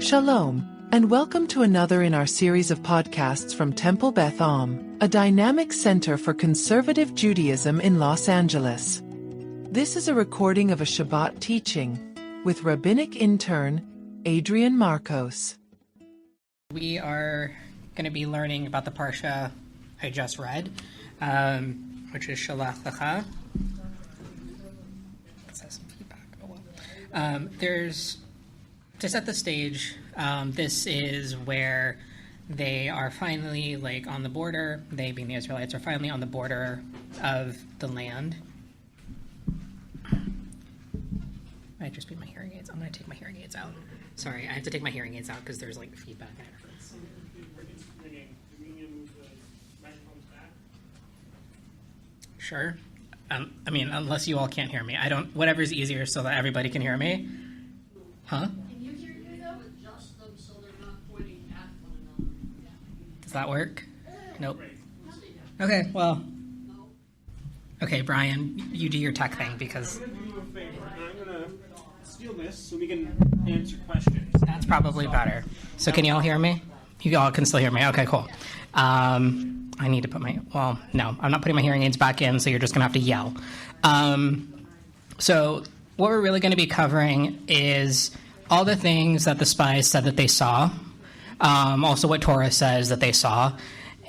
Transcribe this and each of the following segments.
Shalom, and welcome to another in our series of podcasts from Temple Beth, a dynamic center for conservative Judaism in Los Angeles. This is a recording of a Shabbat teaching with Rabbinic Intern, Adrian Marcos. We are going to be learning about the parsha I just read, which is Shalach Lecha. Let's have some feedback. To set the stage, this is where they are finally on the border. They, being the Israelites, are finally on the border of the land. Might just be my hearing aids. I'm going to take my hearing aids out. Sorry, I have to take my hearing aids out because there's feedback there. Sure. Unless you all can't hear me. Whatever's easier so that everybody can hear me. Huh? Can you hear you though? Adjust them so they're not pointing at one another. Does that work? Nope. Okay, well. Okay, Brian, you do your tech thing because. I'm going to do you a favor. I'm going to steal this so we can answer questions. That's probably better. So can you all hear me? You all can still hear me. Okay, cool. I need to put no, I'm not putting my hearing aids back in, so you're just going to have to yell. So what we're really going to be covering is all the things that the spies said that they saw, also what Torah says that they saw,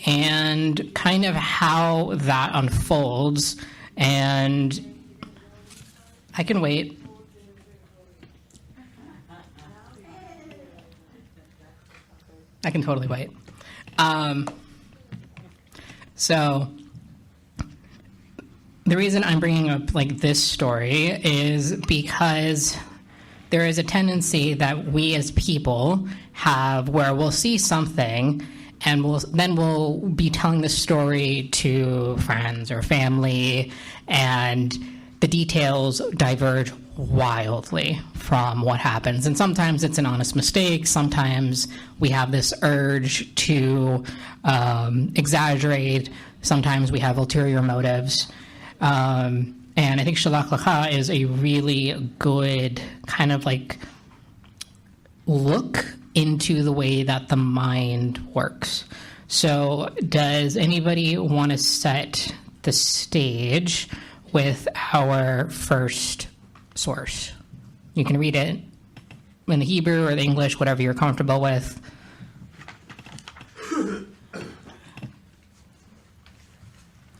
and kind of how that unfolds. And I can wait. I can totally wait. So the reason I'm bringing up this story is because there is a tendency that we as people have where we'll see something and we'll be telling the story to friends or family, and the details diverge wildly from what happens. And sometimes it's an honest mistake. Sometimes we have this urge to exaggerate. Sometimes we have ulterior motives. And I think Shalach Lecha is a really good kind of look into the way that the mind works. So does anybody want to set the stage with our first source? You can read it in the Hebrew or the English, whatever you're comfortable with.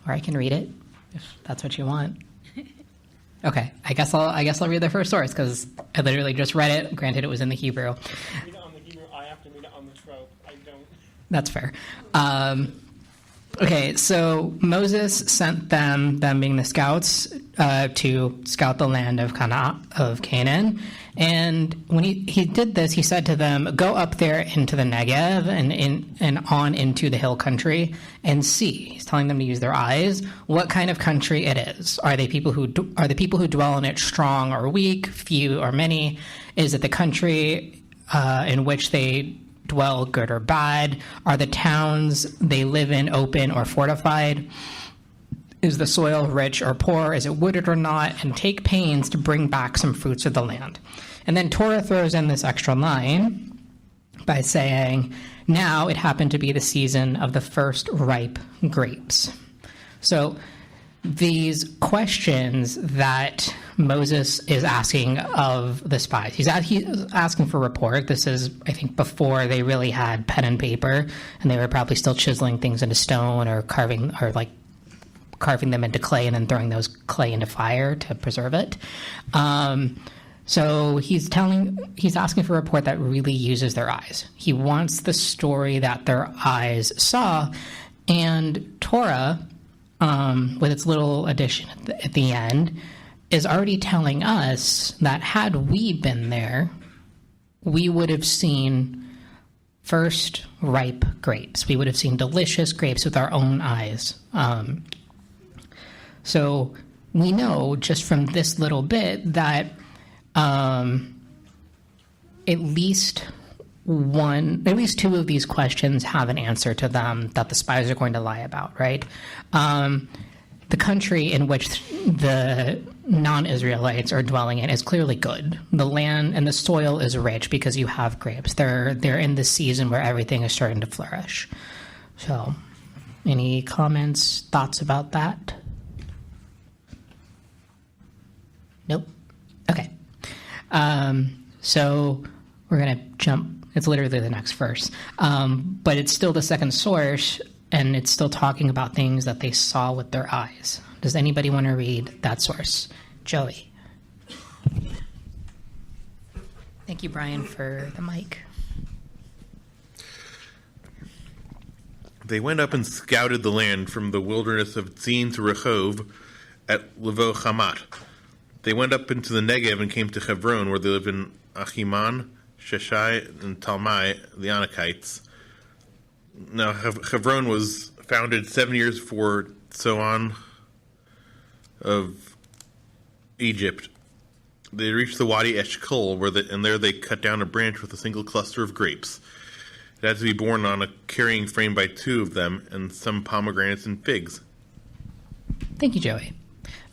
Or I can read it if that's what you want. Okay, I guess I'll read the first source because I literally just read it. Granted, it was in the Hebrew. Read it on the Hebrew. I have to read it on the trope. I don't. That's fair. Okay, so Moses sent them being the scouts, to scout the land of Canaan. And when he did this, he said to them, "Go up there into the Negev and on into the hill country and see." He's telling them to use their eyes. What kind of country it is? Are the people who dwell in it strong or weak, few or many? Is it the country in which they dwell good or bad? Are the towns they live in open or fortified? Is the soil rich or poor? Is it wooded or not? And take pains to bring back some fruits of the land. And then Torah throws in this extra line by saying, now it happened to be the season of the first ripe grapes. So these questions that Moses is asking of the spies, he's asking for a report. This is, I think, before they really had pen and paper, and they were probably still chiseling things into stone or carving them into clay and then throwing those clay into fire to preserve it. So he's asking for a report that really uses their eyes. He wants the story that their eyes saw, and Torah, with its little addition at the end, is already telling us that had we been there, we would have seen first ripe grapes. We would have seen delicious grapes with our own eyes. So we know just from this little bit that at least two of these questions have an answer to them that the spies are going to lie about, right? The country in which the non-Israelites are dwelling in is clearly good. The land and the soil is rich because you have grapes. They're in the season where everything is starting to flourish. So, any comments, thoughts about that? Nope. Okay. So we're going to jump. It's literally the next verse. But it's still the second source, and it's still talking about things that they saw with their eyes. Does anybody want to read that source? Joey. Thank you, Brian, for the mic. They went up and scouted the land from the wilderness of Tzin to Rehov at Levo Hamat. They went up into the Negev and came to Hebron, where they lived in Achiman, Sheshai, and Talmai, the Anakites. Now, Hebron was founded 7 years before Tzoan of Egypt. They reached the Wadi Eshkol, and there they cut down a branch with a single cluster of grapes. It had to be borne on a carrying frame by two of them, and some pomegranates and figs. Thank you, Joey.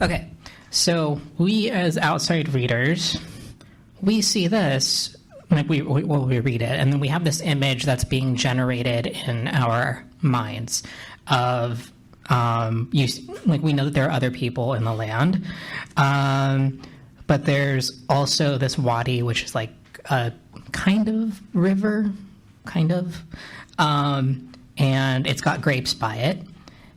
Okay, so we as outside readers, we see this, like we read it, and then we have this image that's being generated in our minds of, like we know that there are other people in the land, but there's also this wadi, which is like a kind of river, and it's got grapes by it,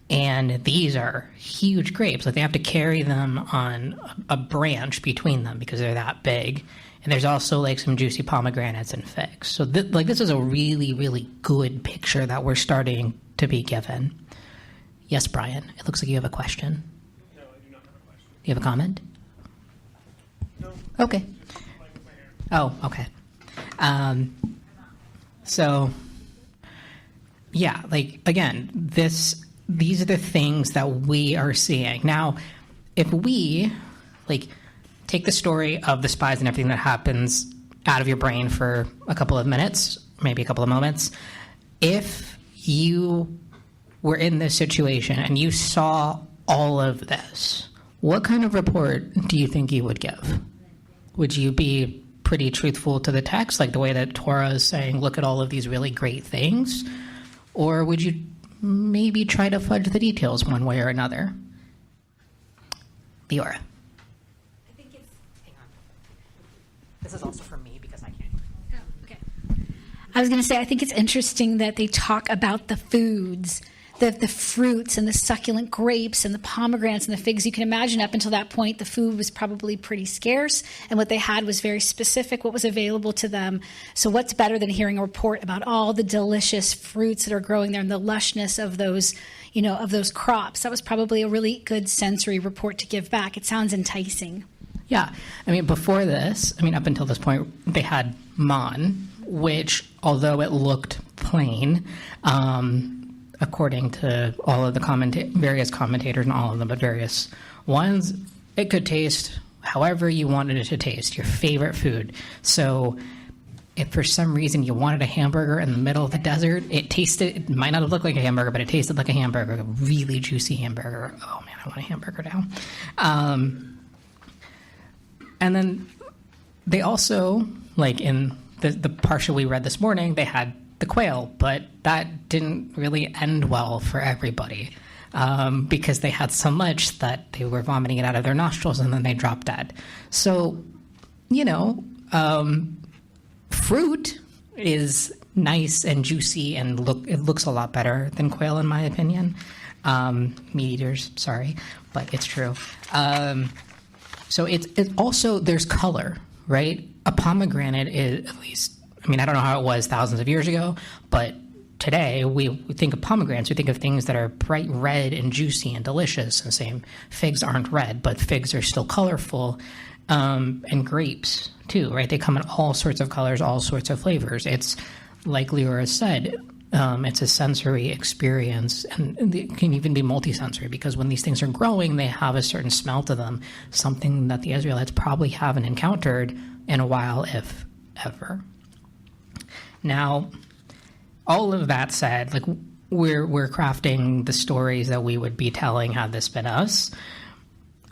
and these are huge grapes. Like they have to carry them on a branch between them because they're that big. And there's also like some juicy pomegranates and figs. So this is a really, really good picture that we're starting to be given. Yes, Brian, it looks like you have a question. No, I do not have a question. You have a comment? No. Okay. Oh, okay. So, yeah, like, again, these are the things that we are seeing. Now, if we, like, take the story of the spies and everything that happens out of your brain for a couple of minutes, maybe a couple of moments, if you were in this situation and you saw all of this, what kind of report do you think you would give? Would you be pretty truthful to the text, like the way that Torah is saying, look at all of these really great things? Or would you maybe try to fudge the details one way or another? Leora. I think it's... Hang on. This is also for me because I can't... Oh, okay. I was going to say, I think it's interesting that they talk about the foods, the fruits and the succulent grapes and the pomegranates and the figs. You can imagine up until that point, the food was probably pretty scarce, and what they had was very specific, what was available to them. So what's better than hearing a report about all the delicious fruits that are growing there and the lushness of those, of those crops? That was probably a really good sensory report to give back. It sounds enticing. Yeah. I mean, before this, up until this point, they had man, which, although it looked plain, according to all of the various commentators, not all of them, but various ones, it could taste however you wanted it to taste, your favorite food. So if for some reason you wanted a hamburger in the middle of the desert, it might not have looked like a hamburger, but it tasted like a hamburger, a really juicy hamburger. Oh man, I want a hamburger now. And then they also, like in the parsha we read this morning, they had the quail, but that didn't really end well for everybody because they had so much that they were vomiting it out of their nostrils and then they dropped dead. So, fruit is nice and juicy and it looks a lot better than quail in my opinion. Meat eaters, sorry, but it's true. So it's also, there's color, right? A pomegranate is, at least, I don't know how it was thousands of years ago, but today we think of pomegranates, we think of things that are bright red and juicy and delicious. And same, figs aren't red, but figs are still colorful, and grapes too, right? They come in all sorts of colors, all sorts of flavors. It's, like Leora said, it's a sensory experience, and it can even be multisensory because when these things are growing, they have a certain smell to them, something that the Israelites probably haven't encountered in a while, if ever. Now, all of that said, like we're crafting the stories that we would be telling had this been us.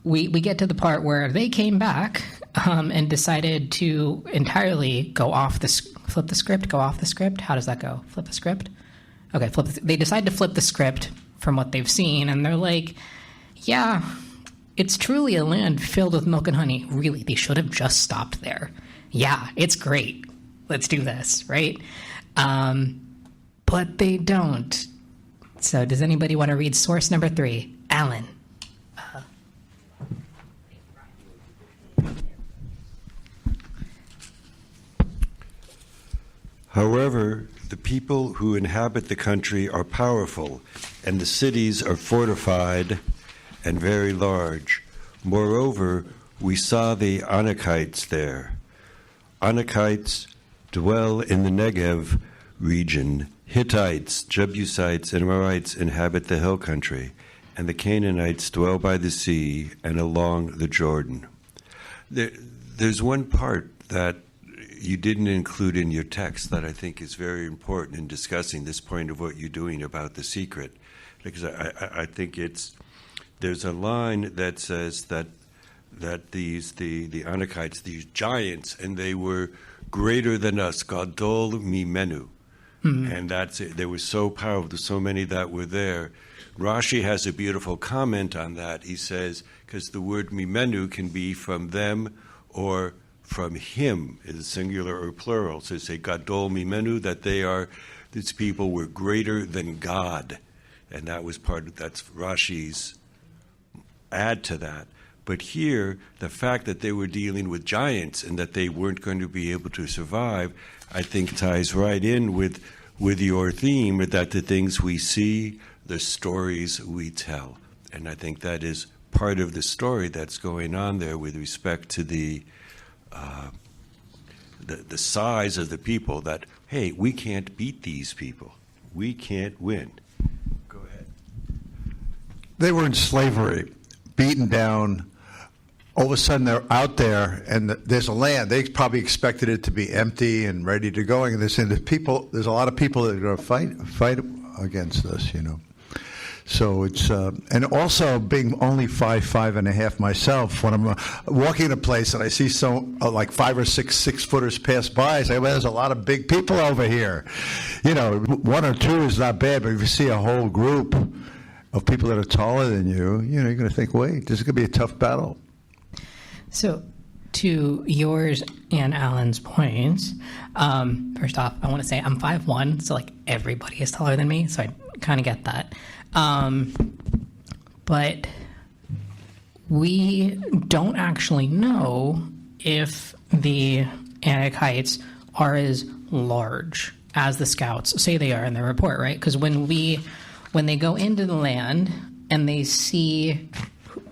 we get to the part where they came back and decided to entirely go off flip the script, go off the script. How does that go? Flip the script? Okay, they decide to flip the script from what they've seen, and they're like, yeah, it's truly a land filled with milk and honey. Really, they should have just stopped there. Yeah, it's great. Let's do this, right? But they don't. So does anybody want to read source number 3? Alan. However, the people who inhabit the country are powerful, and the cities are fortified and very large. Moreover, we saw the Anakites there. Anakites dwell in the Negev region. Hittites, Jebusites, and Amorites inhabit the hill country, and the Canaanites dwell by the sea and along the Jordan. There's one part that you didn't include in your text that I think is very important in discussing this point of what you're doing about the secret, because I think there's a line that says that the Anakites, these giants, and they were greater than us, gadol mimenu, and that's it. They were so powerful. There's so many that were there. Rashi has a beautiful comment on that. He says, because the word mimenu can be from them or from him, is singular or plural. So say gadol mimenu, that these people were greater than God, and that was that's Rashi's add to that. But here, the fact that they were dealing with giants and that they weren't going to be able to survive, I think ties right in with your theme, that the things we see, the stories we tell. And I think that is part of the story that's going on there with respect to the size of the people, that, hey, we can't beat these people. We can't win. Go ahead. They were in slavery, beaten down. All of a sudden, they're out there, and there's a land. They probably expected it to be empty and ready to go. And they're saying, there's a lot of people that are going to fight against this, So it's, and also being only 5'5.5" myself, when I'm walking in a place and I see like 5 or 6 6-footers pass by, I say, well, there's a lot of big people over here. 1 or 2 is not bad, but if you see a whole group of people that are taller than you, you're going to think, wait, this is going to be a tough battle. So, to yours and Alan's points, first off, I want to say I'm 5'1", so like everybody is taller than me, so I kind of get that. But we don't actually know if the Anakites are as large as the scouts say they are in their report, right? Because when they go into the land and they see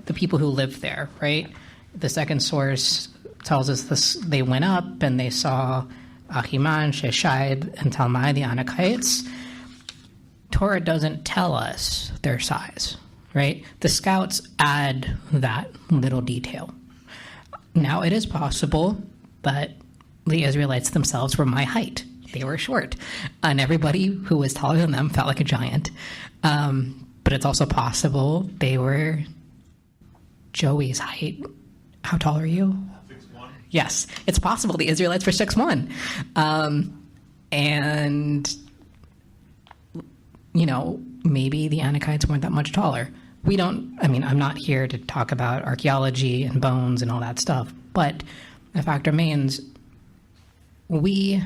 the people who live there, right? The second source tells us this: they went up and they saw Ahiman, Sheshaid, and Talmai, the Anakites. Torah doesn't tell us their size, right? The scouts add that little detail. Now, it is possible that the Israelites themselves were my height. They were short, and everybody who was taller than them felt like a giant. But it's also possible they were Joey's height. How tall are you? 6'1". Yes, it's possible the Israelites were 6'1". And maybe the Anakites weren't that much taller. I'm not here to talk about archaeology and bones and all that stuff, but the fact remains, we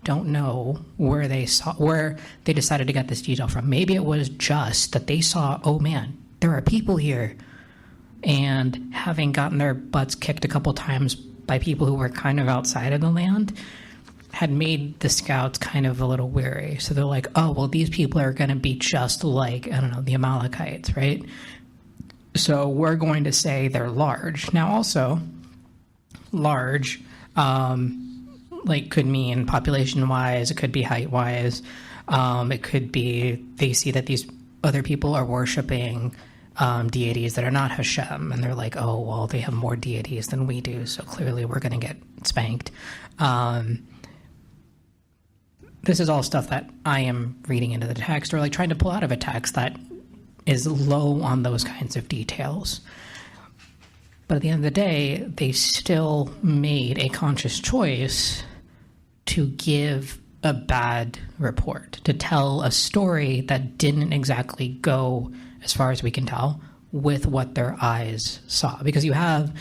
don't know where they decided to get this detail from. Maybe it was just that they saw, oh man, there are people here, and having gotten their butts kicked a couple times by people who were kind of outside of the land had made the scouts kind of a little weary. So they're like, oh, well, these people are going to be just like, the Amalekites, right? So we're going to say they're large. Now, also, large, could mean population-wise, it could be height-wise, it could be they see that these other people are worshiping deities that are not Hashem, and they're like, oh, well, they have more deities than we do, so clearly we're going to get spanked. This is all stuff that I am reading into the text, or trying to pull out of a text that is low on those kinds of details. But at the end of the day, they still made a conscious choice to give a bad report, to tell a story that didn't exactly go, as far as we can tell, with what their eyes saw. Because you have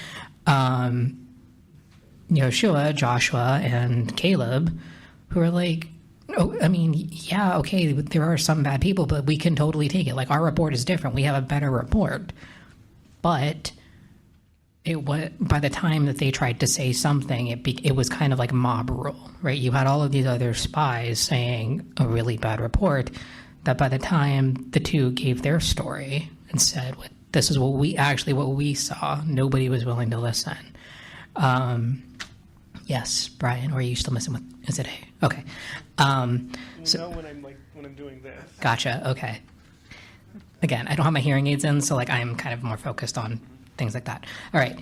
Joshua, and Caleb, who are like, oh, I mean, yeah, okay, there are some bad people, but we can totally take it. Like, our report is different. We have a better report. But by the time that they tried to say something, it was kind of like mob rule, right? You had all of these other spies saying a really bad report, that by the time the two gave their story and said, this is what we saw, nobody was willing to listen. Yes, Brian, or are you still messing with, is it A? Okay. So when I'm doing this. Gotcha, okay. Again, I don't have my hearing aids in, so I'm kind of more focused on things like that. All right.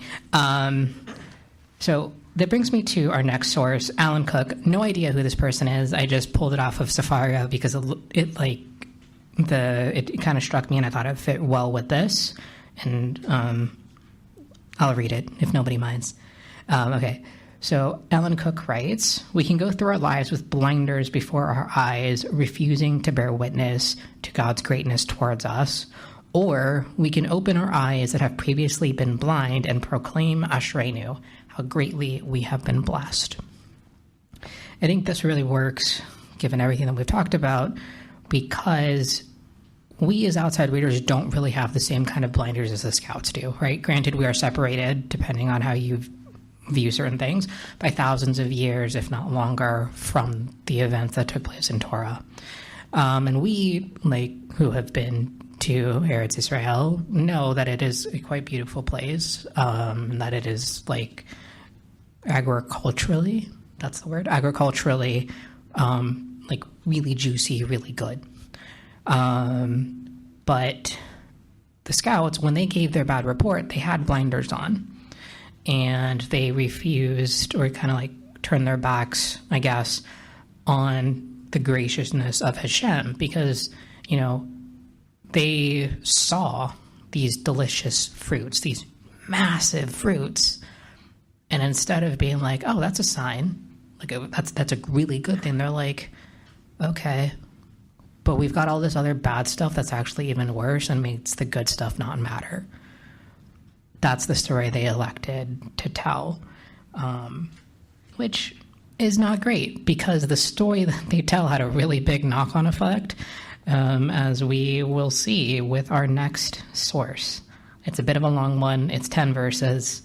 So that brings me to our next source, Alan Cook. No idea who this person is. I just pulled it off of Safaria because it kind of struck me, and I thought it fit well with this. And I'll read it if nobody minds. Okay. So Alan Cook writes, "We can go through our lives with blinders before our eyes, refusing to bear witness to God's greatness towards us. Or we can open our eyes that have previously been blind and proclaim Ashreinu, how greatly we have been blessed." I think this really works, given everything that we've talked about, because we as outside readers don't really have the same kind of blinders as the scouts do, right? Granted, we are separated, depending on how you view certain things, by thousands of years, if not longer, from the events that took place in Torah. And we, who have been to Eretz Israel, know that it is a quite beautiful place, and that it is agriculturally, that's the word, really juicy, really good. But the scouts, when they gave their bad report, they had blinders on, and they refused, or kind of turned their backs, I guess, on the graciousness of Hashem, because, they saw these delicious fruits, these massive fruits, and instead of being like, oh, that's a sign, that's a really good thing, they're like, okay, but we've got all this other bad stuff that's actually even worse and makes the good stuff not matter. That's the story they elected to tell, which is not great, because the story that they tell had a really big knock-on effect, as we will see with our next source. It's a bit of a long one. It's 10 verses.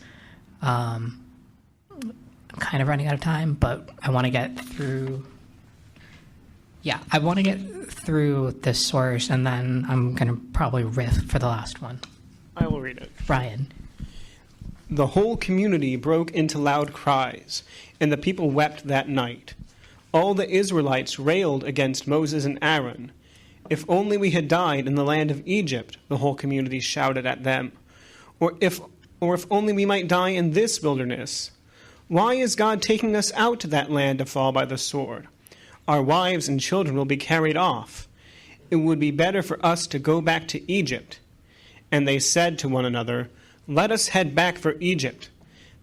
I'm kind of running out of time, but I want to get through... Yeah, I want to get through this source, and then I'm going to probably riff for the last one. I will read it. Brian. "The whole community broke into loud cries, and the people wept that night. All the Israelites railed against Moses and Aaron. If only we had died in the land of Egypt, the whole community shouted at them. Or if only we might die in this wilderness. Why is God taking us out to that land to fall by the sword? Our wives and children will be carried off. It would be better for us to go back to Egypt. And they said to one another, 'Let us head back for Egypt.'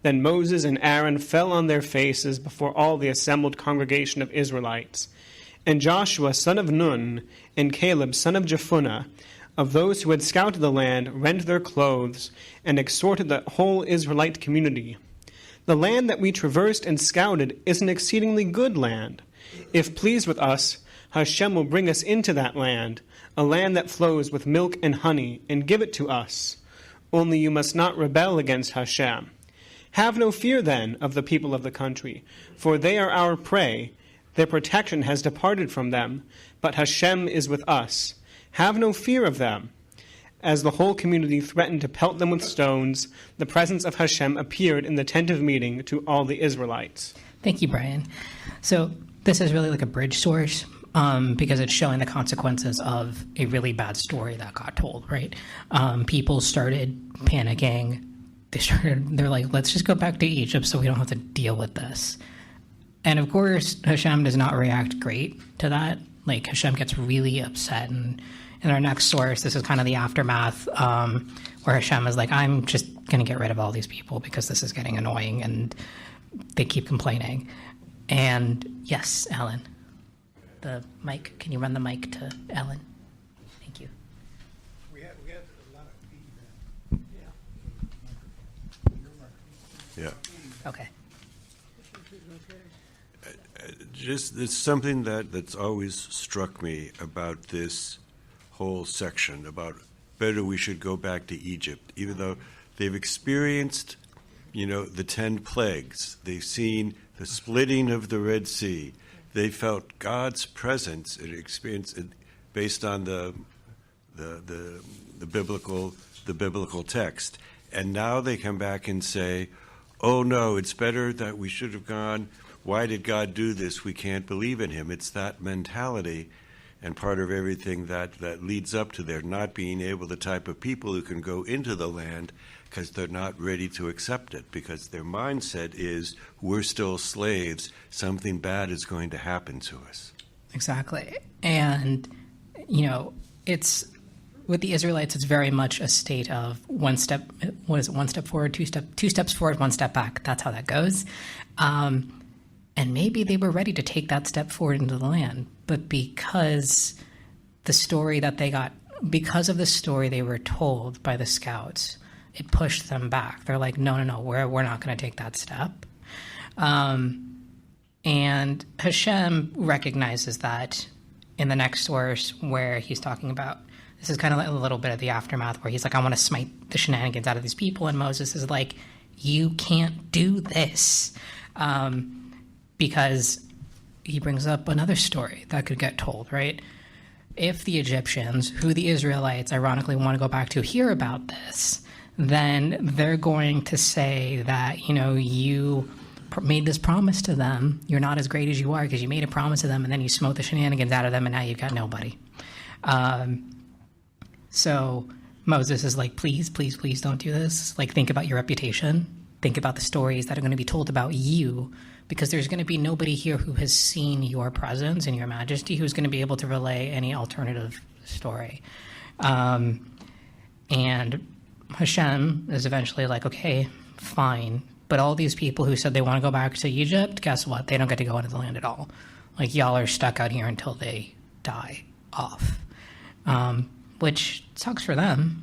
Then Moses and Aaron fell on their faces before all the assembled congregation of Israelites. And Joshua son of Nun and Caleb son of Jephunneh, of those who had scouted the land, rent their clothes and exhorted the whole Israelite community. 'The land that we traversed and scouted is an exceedingly good land. If pleased with us, Hashem will bring us into that land, a land that flows with milk and honey, and give it to us. Only you must not rebel against Hashem. Have no fear, then, of the people of the country, for they are our prey. Their protection has departed from them, but Hashem is with us. Have no fear of them.' As the whole community threatened to pelt them with stones, the presence of Hashem appeared in the tent of meeting to all the Israelites." Thank you, Brian. So this is really like a bridge source, because it's showing the consequences of a really bad story that got told, right? People started panicking. They're like, let's just go back to Egypt so we don't have to deal with this. And of course, Hashem does not react great to that. Like, Hashem gets really upset, and in our next source, this is kind of the aftermath where Hashem is like, I'm just going to get rid of all these people because this is getting annoying and they keep complaining. And yes, Ellen, the mic, can you run the mic to Ellen? Thank you. We have a lot of feedback. Yeah. Okay. Just it's something that's always struck me about this whole section about better we should go back to Egypt, even though they've experienced, the 10 plagues. They've seen the splitting of the Red Sea. They felt God's presence and experienced it based on the biblical text. And now they come back and say, oh no, it's better that we should have gone. Why did God do this? We can't believe in him. It's that mentality and part of everything that leads up to their not being able, the type of people who can go into the land because they're not ready to accept it, because their mindset is we're still slaves. Something bad is going to happen to us. Exactly. And, it's with the Israelites, it's very much a state of one step forward, two steps forward, one step back. That's how that goes. And maybe they were ready to take that step forward into the land, but because of the story they were told by the scouts, it pushed them back. They're like, no, we're not going to take that step. And Hashem recognizes that in the next source where he's talking about, this is kind of like a little bit of the aftermath where he's like, I want to smite the shenanigans out of these people. And Moses is like, you can't do this. Because he brings up another story that could get told, right? If the Egyptians, who the Israelites ironically want to go back to, hear about this, then they're going to say that, you made this promise to them. You're not as great as you are because you made a promise to them and then you smote the shenanigans out of them and now you've got nobody. So Moses is like, please don't do this. Like, think about your reputation. Think about the stories that are going to be told about you, because there's going to be nobody here who has seen your presence and your majesty who's going to be able to relay any alternative story. And Hashem is eventually like, okay, fine. But all these people who said they want to go back to Egypt, guess what? They don't get to go into the land at all. Like, y'all are stuck out here until they die off, which sucks for them.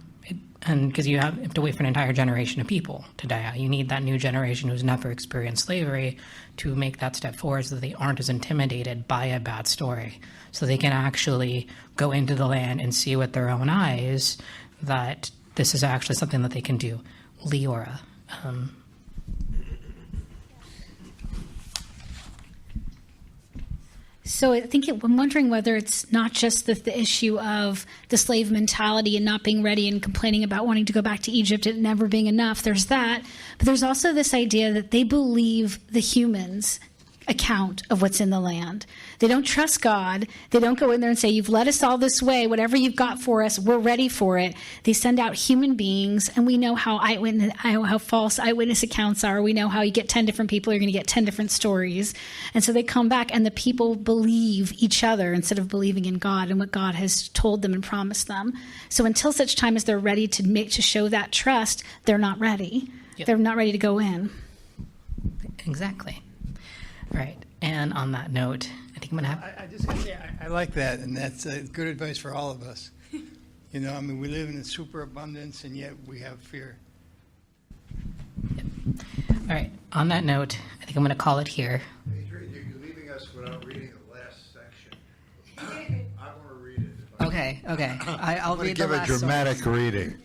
And because you have to wait for an entire generation of people to die out. You need that new generation who's never experienced slavery to make that step forward so that they aren't as intimidated by a bad story. So they can actually go into the land and see with their own eyes that this is actually something that they can do. Leora. So I think I'm wondering whether it's not just the issue of the slave mentality and not being ready and complaining about wanting to go back to Egypt and never being enough. There's that. But there's also this idea that they believe the humans' account of what's in the land. They don't trust God. They don't go in there and say, you've led us all this way. Whatever you've got for us, we're ready for it. They send out human beings, and we know how false eyewitness accounts are. We know how you get 10 different people, you're going to get 10 different stories. And so they come back, and the people believe each other instead of believing in God and what God has told them and promised them. So until such time as they're ready to show that trust, they're not ready. Yep. They're not ready to go in. Exactly. Right. And on that note, I think I'm going to have... I just got to say, I like that, and that's good advice for all of us. We live in a superabundance, and yet we have fear. Yep. All right. On that note, I think I'm going to call it here. Adrian, you're leaving us without reading the last section. I want to read it. Okay. I'll read the last give a dramatic reading.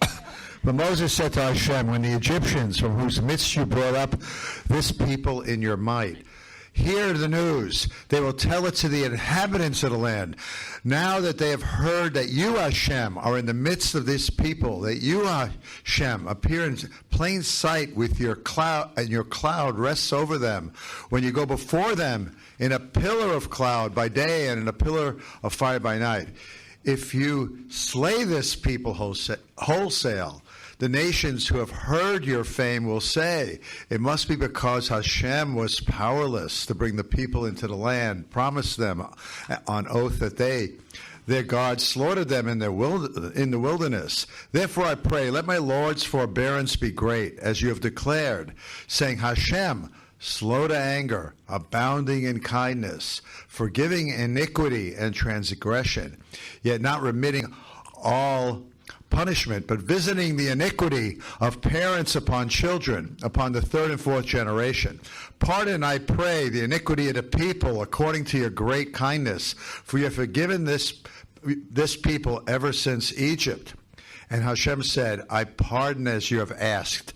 But Moses said to Hashem, when the Egyptians from whose midst you brought up this people in your might, hear the news. They will tell it to the inhabitants of the land. Now that they have heard that you, Hashem, are in the midst of this people, that you, Hashem, appear in plain sight with your cloud, and your cloud rests over them. When you go before them in a pillar of cloud by day and in a pillar of fire by night. If you slay this people wholesale, the nations who have heard your fame will say, it must be because Hashem was powerless to bring the people into the land, promised them on oath that they, their God slaughtered them in the wilderness. Therefore I pray, let my Lord's forbearance be great, as you have declared, saying, Hashem, slow to anger, abounding in kindness, forgiving iniquity and transgression, yet not remitting all punishment, but visiting the iniquity of parents upon children, upon the third and fourth generation. Pardon, I pray, the iniquity of the people according to your great kindness, for you have forgiven this people ever since Egypt. And Hashem said, I pardon as you have asked.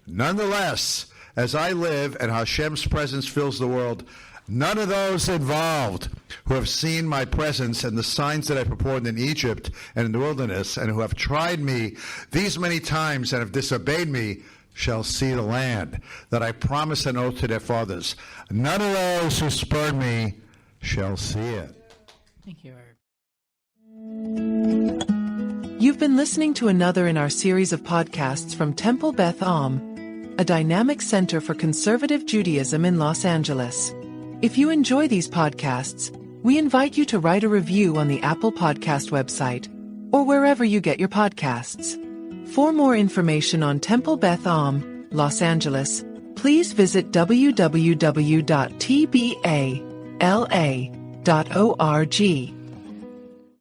Nonetheless, as I live and Hashem's presence fills the world, none of those involved who have seen my presence and the signs that I performed in Egypt and in the wilderness, and who have tried me these many times and have disobeyed me, shall see the land that I promised an oath to their fathers. None of those who spurned me shall see it. Thank you, Eric. You've been listening to another in our series of podcasts from Temple Beth Am, a dynamic center for conservative Judaism in Los Angeles. If you enjoy these podcasts, we invite you to write a review on the Apple Podcast website or wherever you get your podcasts. For more information on Temple Beth Am, Los Angeles, please visit www.tbala.org.